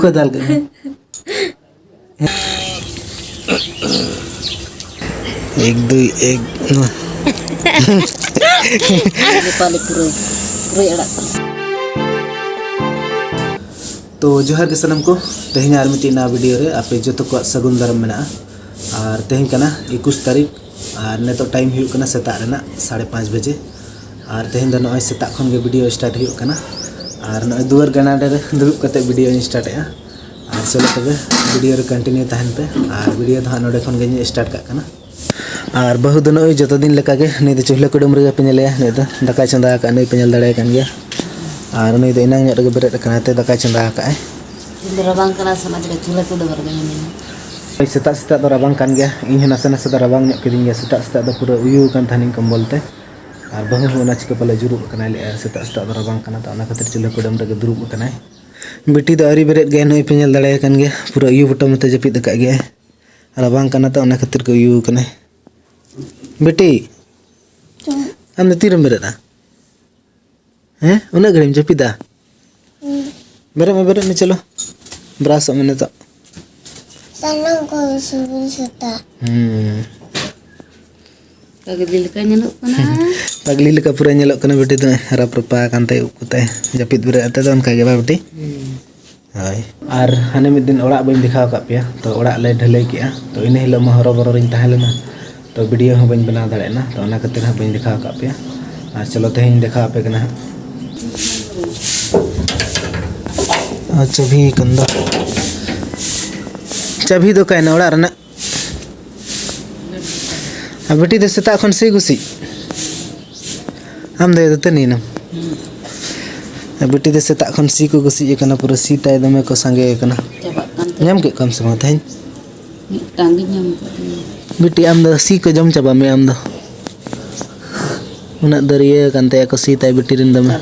को दाल के एक दो एक तो जोहार के सनम को तेहन आर मिट्टी वीडियो रे आपे जो को सगुन दारम मेना और तेहन कना 21 तारीख और नेतो टाइम हुई कना सेता रेना 5:30 बजे और तेहन द नय सेता खन के वीडियो स्टार्ट हुई कना और नय दुआर गनाडे रे दुरुब कते वीडियो स्टार्ट है और चलो तबे वीडियो रे कंटिन्यू तहन पे और वीडियो तो नोडे खन के स्टार्ट का कना और बहु दो नय जतो दिन लेका के नै चूल्हा कुडुम रे पे नेले नै दाका चंदा का नै पे नेल दाड़े कान गया और नै दो इनांग रे बेरे कना ते दाका चंदा का है रबांग कना समाज रे चूल्हा कुडुम रे गया सेता सेता तो रबांग कान गया इन नासे नासे रबांग ᱧᱚᱜ ᱠᱤᱫᱤᱧ ᱜᱮᱭᱟ सेता सेता ᱫᱚ पूरा उयू कान थानिंग कंबल ते और बहु ओना चिके पले जुरुब कना ले सेता सेता तो रबांग काना तो ओना खातिर चूल्हा कुडुम रे दुरुब कना बेटी दो आरी बेरेट गया नै पे नेल दाड़े कान गया पूरा उयू बटम ते जपिद का गया रबांग काना तो ओना खातिर को उयू कना बेटी हम तीरम बेरेदा हैं उना घड़ीम जपिदा बेरे में चलो ब्रास में तो Sanang ko subun seta. Pagli leka nyelok kana. Pagli leka pura nyelok kana बेटी तो हरा प्रपा कांते उकुते जपिद बेरे अते तो उनका गेबा बेटी हाय और हाने मिद दिन ओड़ा बइन दिखाव का पिया तो ओड़ा ले ढलई किया तो इन हिलो म हरो बरो रिन ताहेलेना तो वीडियो हो बइन बना दाड़ेना तो ओना खातिर हा बइन दिखाव का पिया और चलो तेहिन दिखा पे कना अच्छा भी कंदा चाबी दो कहना ओड़ा रना बेटी दे सेता खन से गुसी हम दे देते नी ना बेटी दे सेता खन सी को गुसी कना पूरा सी ताय दमे को संगे कना ñam के कम से कम थाइन टांगी ñam बेटी आम द सी को जम चाबा में आम द उना दरिया कांते को सी ताय बेटी रिन दमे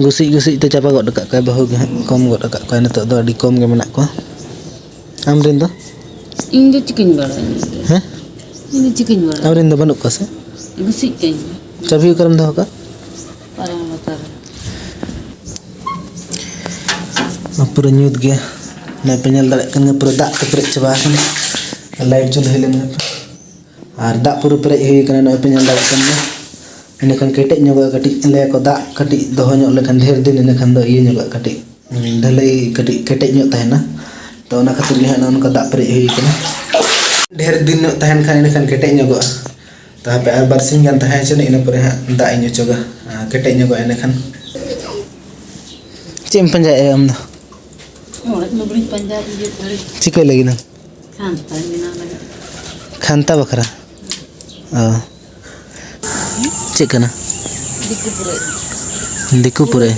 गुसी गुसी ते चाबा गड का बहु कम गड का न तो अडी कम के मेना को आम रिन दो इन दो चिकन बड़ा हैं इन चिकन बड़ा आम रिन दो बनुक से गुसी कई चाबी करम दो का पारा बता पूरा ᱧᱩᱛ गया मैं पे नेल दाड़े कन पूरा दाग के पेरे चबा कन लाइट जुल हेलेन और दाग पूरा पेरे हुई कन नय पे नेल दाड़े कन इन कन केटे ᱧᱚᱜᱟ कटी ले को दाग कटी दोहो ᱧᱚᱜ लेखन ढेर दिन इन कन दो ये ᱧᱚᱜᱟ कटी ढलई कटी केटे ᱧᱚᱜ तहना तो ओना खातिर ले हना उनका दाग पेरे हुई कन ढेर दिन ᱧᱚᱜ तहन खान इन कन केटे ᱧᱚᱜा तो पे आर बारसिंग गान तहय चने इन परे दाग इन चोगा केटे ᱧᱚᱜᱟ इन कन चेम पंजाय हम दा पंजाब चिके लगी ना खानता बखरा चिकना दिकुपुरे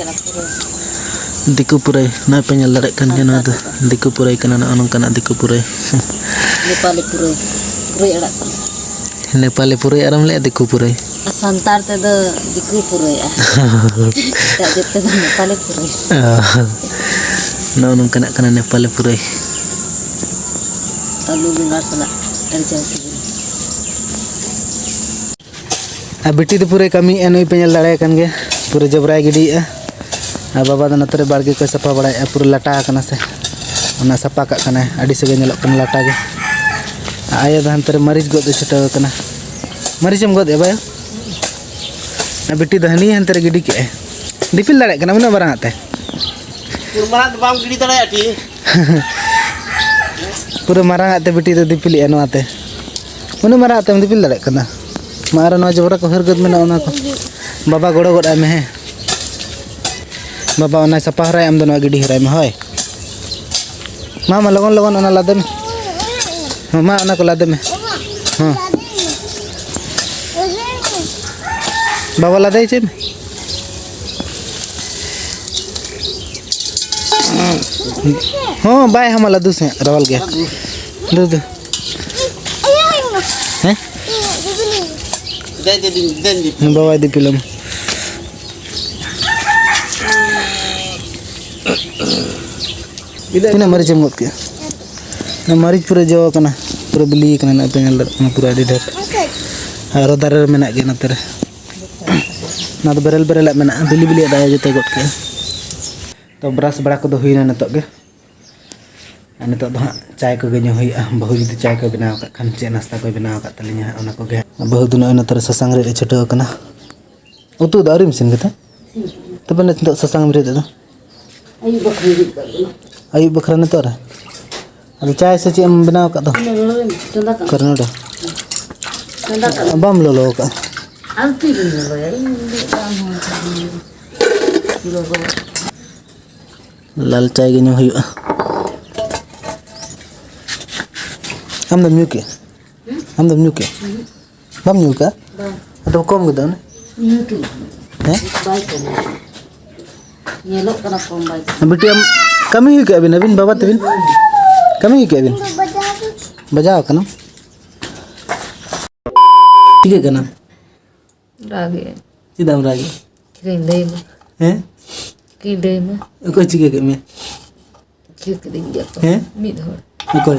ना पे नेल दाड़े कन के ना तो दिकुपुरे कना ना अनकना दिकुपुरे नेपाली पुरे आराम ले दिकुपुरे संतार ते द दिकुपुरे ता जते नेपाली पुरे ना नंकना कना नेपाली पुरे आलू बिंगार सला अरजा आ बेटी तो पूरे कमी एनई पे नेल दाड़े कन गे पूरे जबराय गिडी आ बाबा द नतरे बाड़गे को सफा बड़ाय पूरे लटा कना से ओना सफा का कना अडी से नेलो कन लटा गे आया द हंतरे मरीज गोद छटो कना मरीजम गोद ए बायो आ बेटी द हनी हंतरे गिडी के दिपिल दाड़े कना उना बरा आते पुरमाना तो बाम गिडी दाड़े आटी पूरे मारा आते बेटी द दिपिल एनो आते उना मारा आते दिपिल दाड़े कना मारा नो जबरा को हरगद में ना को बाबा गोड़ो गोड़ में है बाबा ओना सपा हराय आम दो नो गिडी हराय में होय मामा लगन लगन ओना लादे में मामा ओना को लादे में हां बाबा लादे छे हां बाय हम लादू से रवल गया दे दे हैं दे बाबा दी पिलम इना मरीज मत के ना मरीज पूरा जो कना पूरा बिली कना ना पे नेल पूरा डी ढेर और दारे मेना गे ना तेरे ना तो बेरल बेरल मेना बिली बिली दाया जते गट के तो ब्रश बड़ा को हुईना नितोग गे नितोग दो हाँ चाय को ᱧᱩ हुई बहु जुदी चाय को बनाव का खान चे नाश्ता को बनाव का तलिया ओना को गे बहु दुनो इन तरह ससांग रे छुटो कना उतु दारी मिसिन गता तब ने तो ससांग रे दो ayu बखरा ने तोरा अब चाय से चे बनाव का दो करनो दो बम लो का लाल चाय गे ᱧᱩ हुई हम दम ᱧᱩ के हम दम ᱧᱩ के बम ᱧᱩ का तो कम गदन हैं बेटी हम कमी हुई के अबिन अबिन बाबा तबिन कमी हुई के अबिन बजाओ कना ठीक है कना रागे सीधा रागी किंदे में हैं किंदे में कोई चिके के में किंदे जातो हैं मिद होड़ कोई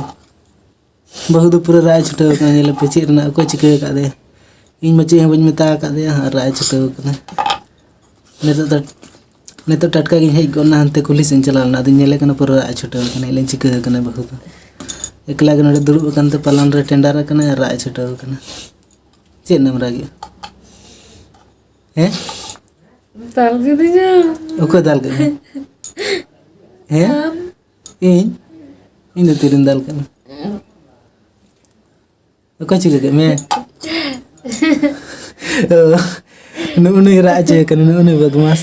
बहुत पूरा राय छुटो कना नेले पेची रना कोई चिके का दे इन मचे हम मेता का दे हां राय छुटो कना ने तो टटका गे हेज गोना हनते कुली सेन चलाना दिन नेले कना पूरा राय छुटो कना लेन चिके कना बहुत एकला गे नडे दुड़ब कनते पलान रे टेंडर कना राय छुटो कना चे नाम रागी हैं ताल के दिया ओको दाल के हैं इन दो तीन दाल के ओको चिके के मैं नुने राजे कने नुने बदमाश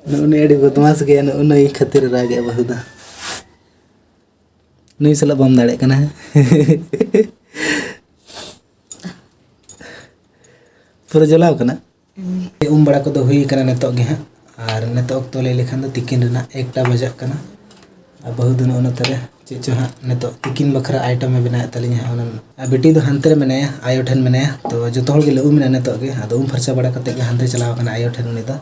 नुने एडी बदमाश के नुने खातिर रागे बहुत नुई सला बम दाड़े कना पूरा जलाव कना बड़ा को हुई कना नितो गे हाँ और नितो तो ले लेखान दो तिकिन रेना 1टा बजा कना और बहुत दिन ओना तरे चेचो हाँ नितो तिकिन बखरा आइटम में बनाया तलिया हाँ बेटी दो हंते रे मेनाया आयो ठन मेनाया तो जो तोड़ के उम मेना नितो गे आदो उम फरसा बड़ा कते गे हंते चलाव कना आयो ठन उनी दो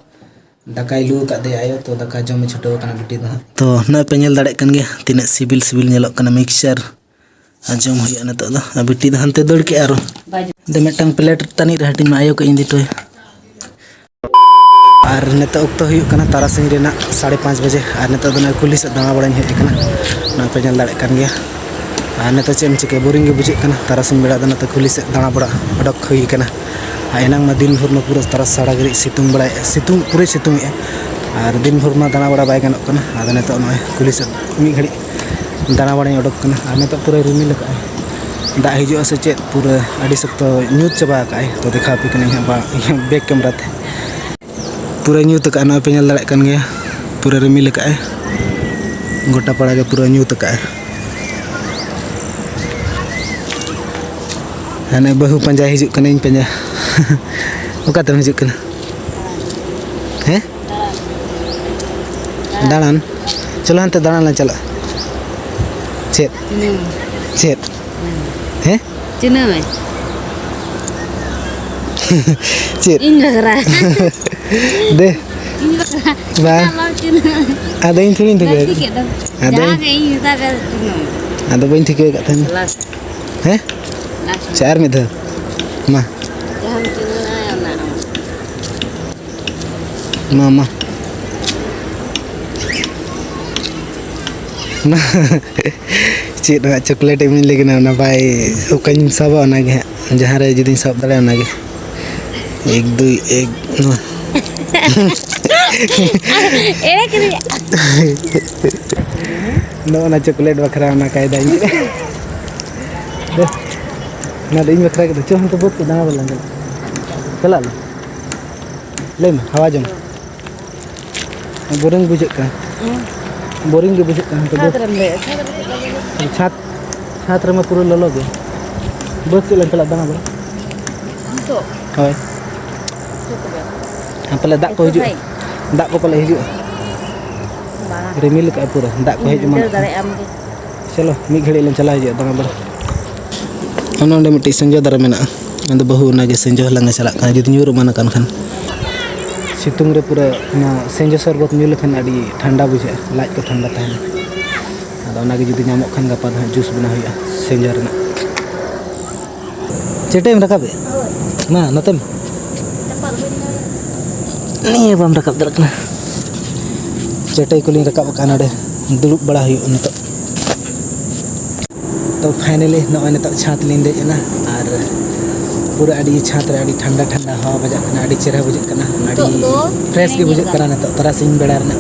दाका लू का दे आयो तो दाका जम छुटो कना बेटी दो तो ना पे नेल दाड़े कन गे तिना सिबिल सिबिल नेलो कना मिक्सचर आजम हुई नितो दो बेटी दो हंते दौड़ के आरो दे मेटंग प्लेट तनी रे हटिन आयो के इंदी टोय और नितो अक्तो हुई कना तारासिंह रेना 5:30 बजे और नितो दो कुली से दाना बड़ा हेज कना ना पे नेल दाड़े कन गे और नितो चेम चिके बोरिंग गे बुझे कना तारासिंह बेड़ा दो नते कुली से दाना बड़ा अडक हुई कना एनांग में दिन भर में पूरा तारा साड़ा घड़ी सितुंग बड़ा सितुंग पूरे सितुंग और दिन भर में दाना बड़ा बाय गानों कना आदो नितो नय कुली से मी घड़ी दाना बड़ा अडक कना और नितो पूरा रिमिल का दा हिजो से चेत पूरा अड़ी सख्त न्यूज चबा का तो देखा पे कने बैक कैमरा थे पूरा न्यूज का ना पे नेल दाड़े कन गया पूरा रिमिल का गोटा पड़ा के पूरा न्यूज का हाने बहु पंजा हिजुक कने इन पंजा ओका तम हिजुक कना हैं दाड़ान चलो हंते दाड़ान ला चला चेत चेत हैं चिन्ह में चेत इन बकरा दे इन बकरा बा ada इन थोड़ी थे ada इन ता ada बइन थे का थे हैं चार में था मां मामा चेत चॉकलेट इमिन लेकिन ना भाई ओकन सब ना गे जहां रे जुदी सब दड़े ना गे 1 2 1 एरे करी नो ना चॉकलेट बखरा ना कायदा इन ना दिन बखरा के चो हम तो बहुत दाना वाला चला ले में हवा जम बोरिंग बुझे का बोरिंग के बुझे का तो छात छात रे में पूरा ललो गे बस चला चला दाना बड़ा तो होय हम पहले दाग को हिजु दाग को पहले हिजु रिमिल का पूरा दाग को हिजु मन चलो मी घड़ी ले चला हिजु दाना बड़ा ओनोंडे मिट्टी संजो दर मेना अंदो बहु नागे संजो लंगा चला खान जुदी न्यूर माना कान खान सितुंग रे पूरा ना संजो सरबत न्यू लेखान अड़ी ठंडा बुझे लाज को ठंडा तहना आदो नागे जुदी नामो खान गपा दा जूस बना हुआ संजो रेना चेटेम रकाबे मा नतम नहीं बम रकाब दरकना चटाई को लिंग रकाब का नडे दुरुब बड़ा हुई नितो तो फाइनली नॉय नितो छात लिंग देना और पूरा अड़ी छात रे अड़ी ठंडा ठंडा हवा बजा कना अड़ी चेहरा बुझे कना अड़ी फ्रेश के बुझे कना नितो तरासिंग बेड़ा रना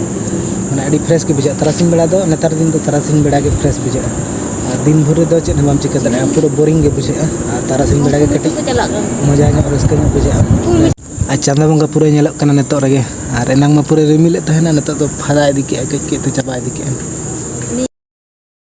माने अड़ी फ्रेश के बुझे तरासिंग बेड़ा दो नेतार दिन तो तरासिंग बेड़ा के फ्रेश बुझे और दिन भर दो चेद हम चिका दे पूरा बोरिंग के बुझे और तरासिंग बेड़ा के कटी मजा ᱧᱚᱜ रस्के ᱧᱚᱜ बुझे आ चांदा बंगा पूरा नेलक कना नितो रगे और एनांग मा पूरा रिमिले तहना नितो तो फादा इदी के के चाबा इदी के